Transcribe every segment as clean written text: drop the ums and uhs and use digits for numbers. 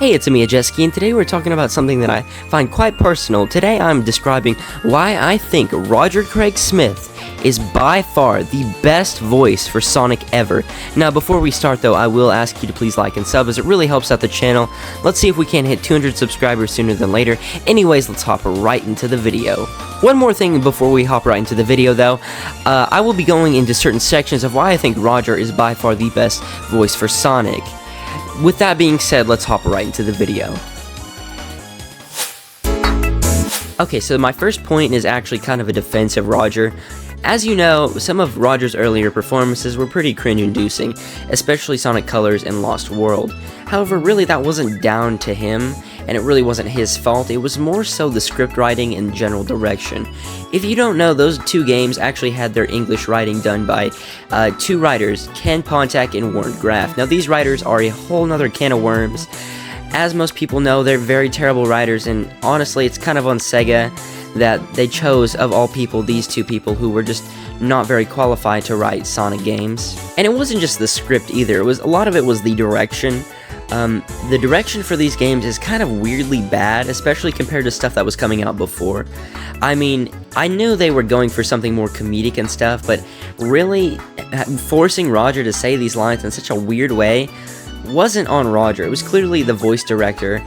Hey, it's Amiya Jeski, and today we're talking about something that I find quite personal. Today I'm describing why I think Roger Craig Smith is by far the best voice for Sonic ever. Now, before we start though, I will ask you to please like and sub as it really helps out the channel. Let's see if we can hit 200 subscribers sooner than later. Anyways, let's hop right into the video. One more thing before we hop right into the video though, I will be going into certain sections of why I think Roger is by far the best voice for Sonic. With that being said, let's hop right into the video. Okay, so my first point is actually kind of a defense of Roger. As you know, some of Roger's earlier performances were pretty cringe-inducing, especially Sonic Colors and Lost World. However, really that wasn't down to him, and it really wasn't his fault. It was more so the script writing and general direction. If you don't know, those two games actually had their English writing done by two writers, Ken Pontac and Warren Graff. Now these writers are a whole nother can of worms. As most people know, they're very terrible writers, and honestly it's kind of on Sega that they chose, of all people, these two people who were just not very qualified to write Sonic games. And it wasn't just the script either, a lot of it was the direction. The direction for these games is kind of weirdly bad, especially compared to stuff that was coming out before. I mean, I knew they were going for something more comedic and stuff, but really forcing Roger to say these lines in such a weird way wasn't on Roger. It was clearly the voice director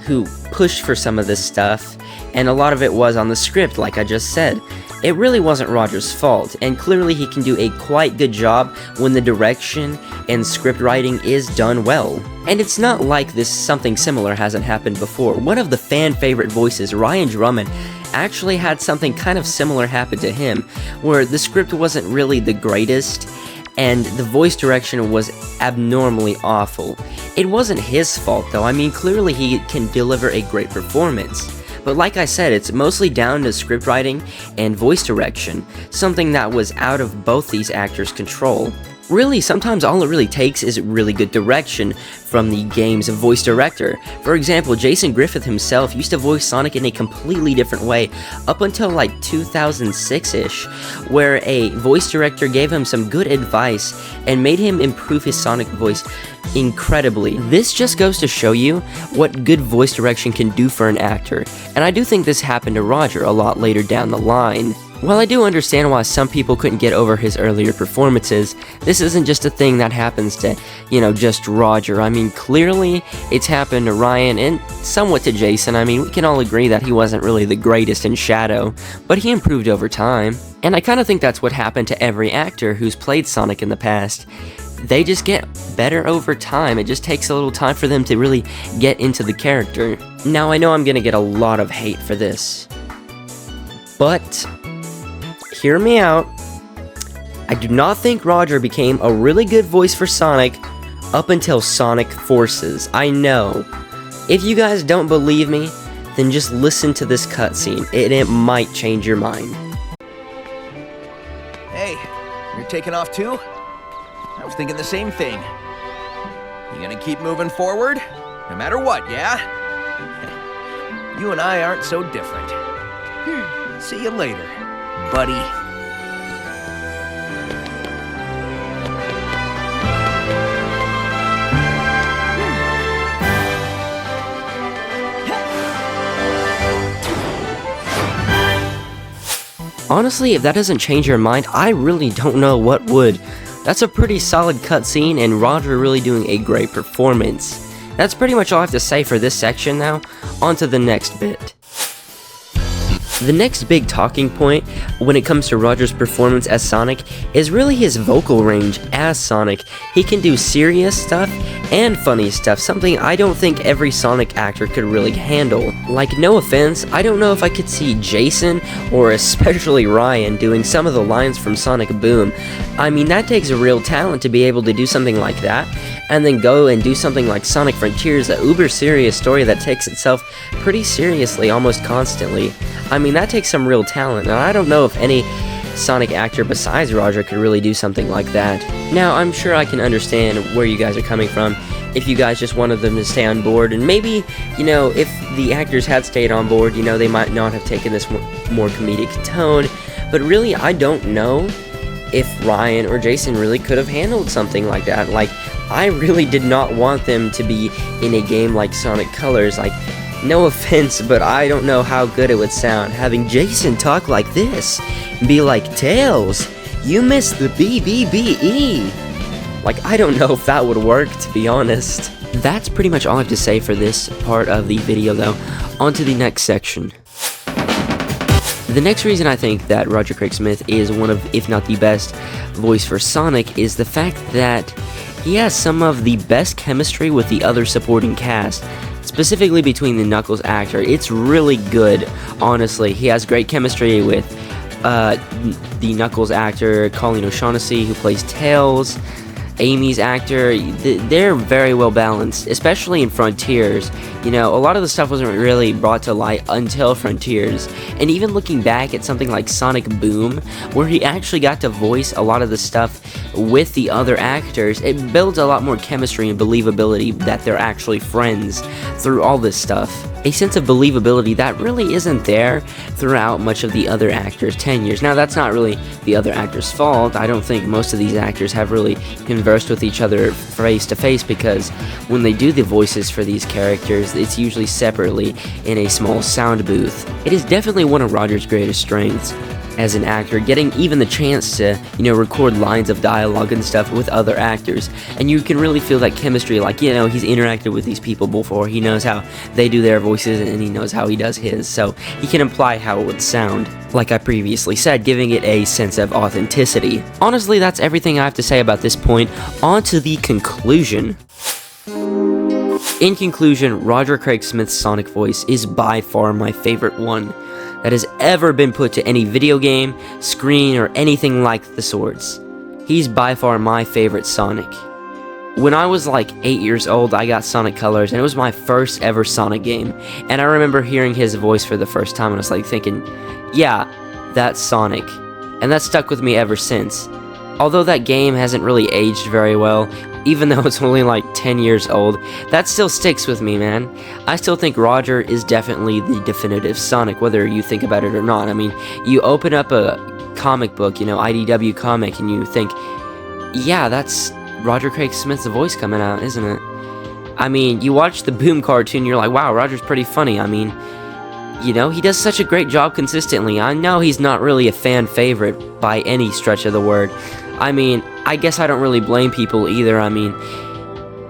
who pushed for some of this stuff, and a lot of it was on the script, like I just said. It really wasn't Roger's fault, and clearly he can do a quite good job when the direction and script writing is done well. And it's not like something similar hasn't happened before. One of the fan favorite voices, Ryan Drummond, actually had something kind of similar happen to him, where the script wasn't really the greatest, and the voice direction was abnormally awful. It wasn't his fault though. I mean, clearly he can deliver a great performance. But like I said, it's mostly down to script writing and voice direction, something that was out of both these actors' control. Really, sometimes all it really takes is really good direction from the game's voice director. For example, Jason Griffith himself used to voice Sonic in a completely different way up until like 2006-ish, where a voice director gave him some good advice and made him improve his Sonic voice incredibly. This just goes to show you what good voice direction can do for an actor, and I do think this happened to Roger a lot later down the line. While I do understand why some people couldn't get over his earlier performances, this isn't just a thing that happens to, just Roger. I mean, clearly it's happened to Ryan and somewhat to Jason. I mean, we can all agree that he wasn't really the greatest in Shadow, but he improved over time. And I kind of think that's what happened to every actor who's played Sonic in the past. They just get better over time. It just takes a little time for them to really get into the character. Now, I know I'm gonna get a lot of hate for this, but hear me out. I do not think Roger became a really good voice for Sonic up until Sonic Forces. I know. If you guys don't believe me, then just listen to this cutscene. It might change your mind. Hey, you're taking off too? I was thinking the same thing. You gonna keep moving forward? No matter what, yeah? You and I aren't so different. See you later, buddy. Honestly, if that doesn't change your mind, I really don't know what would. That's a pretty solid cutscene, and Roger really doing a great performance. That's pretty much all I have to say for this section now. On to the next bit. The next big talking point when it comes to Roger's performance as Sonic is really his vocal range as Sonic. He can do serious stuff and funny stuff, something I don't think every Sonic actor could really handle. Like, no offense, I don't know if I could see Jason or especially Ryan doing some of the lines from Sonic Boom. I mean, that takes a real talent to be able to do something like that, and then go and do something like Sonic Frontiers, a uber serious story that takes itself pretty seriously almost constantly. I mean, that takes some real talent, and I don't know if any Sonic actor besides Roger could really do something like that. Now, I'm sure I can understand where you guys are coming from, if you guys just wanted them to stay on board, and maybe, if the actors had stayed on board, they might not have taken this more comedic tone, but really, I don't know if Ryan or Jason really could have handled something like that. Like I really did not want them to be in a game like Sonic Colors. Like, no offense, but I don't know how good it would sound having Jason talk like this and be like, Tails, you missed the BBBE. Like, I don't know if that would work, to be honest. That's pretty much all I have to say for this part of the video, though. On to the next section. The next reason I think that Roger Craig Smith is one of, if not the best, voice for Sonic is the fact that he has some of the best chemistry with the other supporting cast, specifically between the Knuckles actor. It's really good, honestly. He has great chemistry with the Knuckles actor, Colleen O'Shaughnessy, who plays Tails, Amy's actor. They're very well balanced, especially in Frontiers. You know, a lot of the stuff wasn't really brought to light until Frontiers, and even looking back at something like Sonic Boom, where he actually got to voice a lot of the stuff with the other actors, it builds a lot more chemistry and believability that they're actually friends through all this stuff. A sense of believability that really isn't there throughout much of the other actors' tenures. Now, that's not really the other actors' fault. I don't think most of these actors have really conversed with each other face to face, because when they do the voices for these characters, it's usually separately in a small sound booth. It is definitely one of Roger's greatest strengths as an actor, getting even the chance to, you know, record lines of dialogue and stuff with other actors, and you can really feel that chemistry. Like, you know, he's interacted with these people before, he knows how they do their voices and he knows how he does his, so he can imply how it would sound, like I previously said, giving it a sense of authenticity. Honestly, that's everything I have to say about this point. On to the conclusion. In conclusion, Roger Craig Smith's Sonic voice is by far my favorite one that has ever been put to any video game, screen, or anything like the sorts. He's by far my favorite Sonic. When I was like 8 years old, I got Sonic Colors, and it was my first ever Sonic game, and I remember hearing his voice for the first time, and I was like thinking, yeah, that's Sonic, and that stuck with me ever since. Although that game hasn't really aged very well, even though it's only like 10 years old, that still sticks with me, man. I still think Roger is definitely the definitive Sonic, whether you think about it or not. I mean, you open up a comic book, you know, IDW comic, and you think, yeah, that's Roger Craig Smith's voice coming out, isn't it? I mean, you watch the Boom cartoon, you're like, wow, Roger's pretty funny. I mean, you know, he does such a great job consistently. I know he's not really a fan favorite by any stretch of the word. I mean, I guess I don't really blame people either. I mean,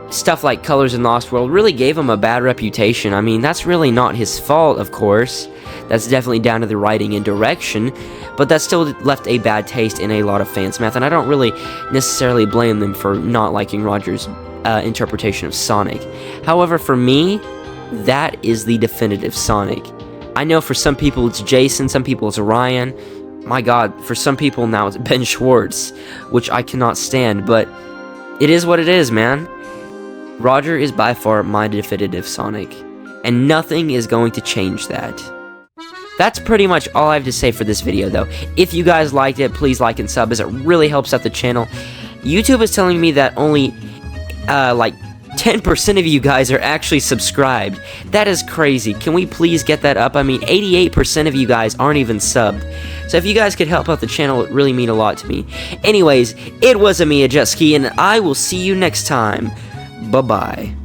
stuff like Colors and Lost World really gave him a bad reputation. I mean, that's really not his fault, of course. That's definitely down to the writing and direction, but that still left a bad taste in a lot of fans' mouth, and I don't really necessarily blame them for not liking Roger's interpretation of Sonic. However, for me, that is the definitive Sonic. I know for some people it's Jason, some people it's Ryan. My god, for some people now it's Ben Schwartz, which I cannot stand, but it is what it is, man. Roger is by far my definitive Sonic, and nothing is going to change that. That's pretty much all I have to say for this video, though. If you guys liked it, please like and sub, as it really helps out the channel. YouTube is telling me that only, like 10% of you guys are actually subscribed. That is crazy. Can we please get that up? I mean, 88% of you guys aren't even subbed. So if you guys could help out the channel, it would really mean a lot to me. Anyways, it was Amiya Jetski, and I will see you next time. Bye-bye.